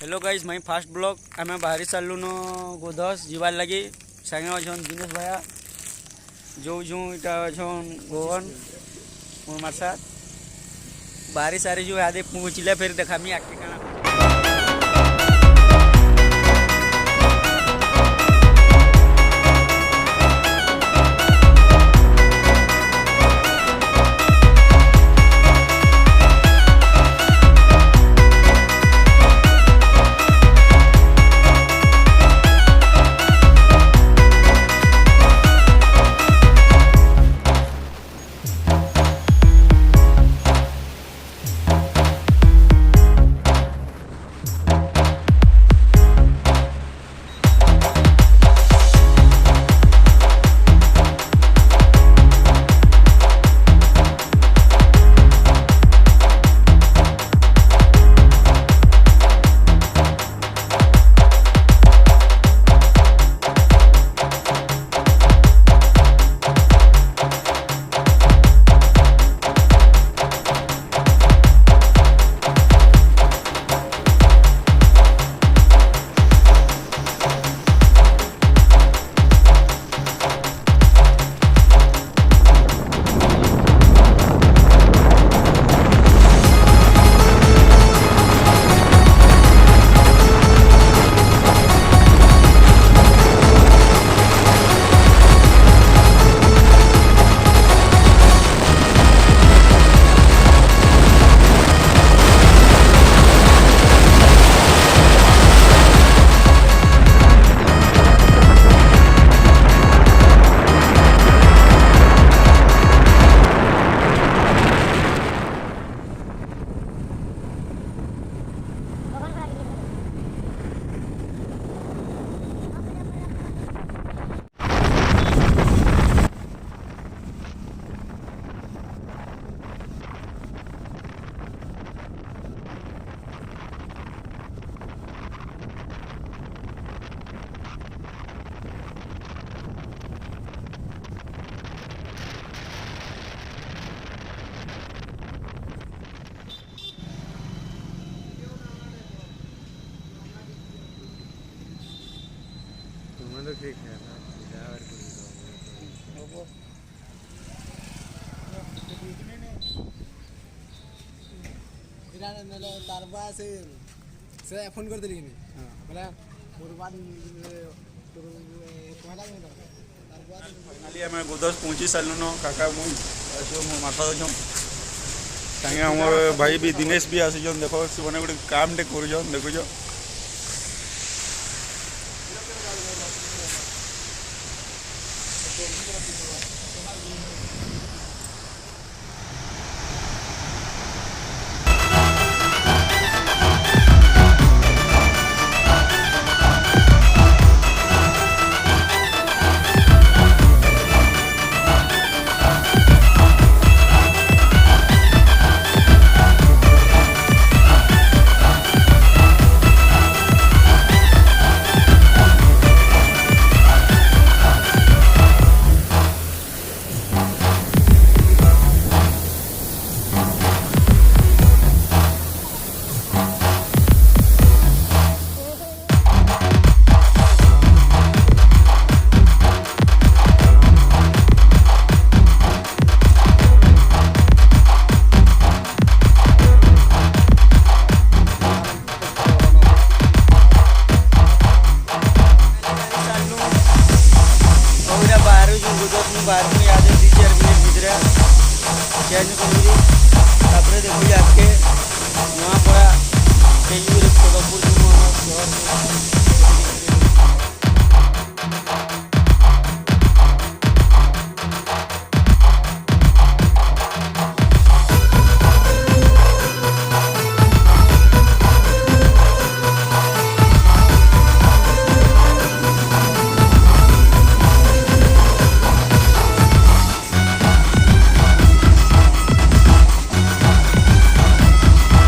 hello guys माई fast blog आम बाहरी सारू न गोधस जीवार लगी सांगे अच्छन दिनेश भाया जो इटा अच्छन गोवन मार्सा बाहरी सारी जो आदे पहुँचले फिर देखा आगे काना ठीक है ना से फोन कर दिली बोले बर्बाद फाइनाली आम गोधस पहुँची सारू न काका मुझे माथा दे सागे आमर भाई भी दिनेश भी आसीन देख से मैंने गोटे काम टे कर देखुच बाहर में याद है 3-4 मिनट भितर चेंज कर देखिए आगे नुआपड़ा पदमपुर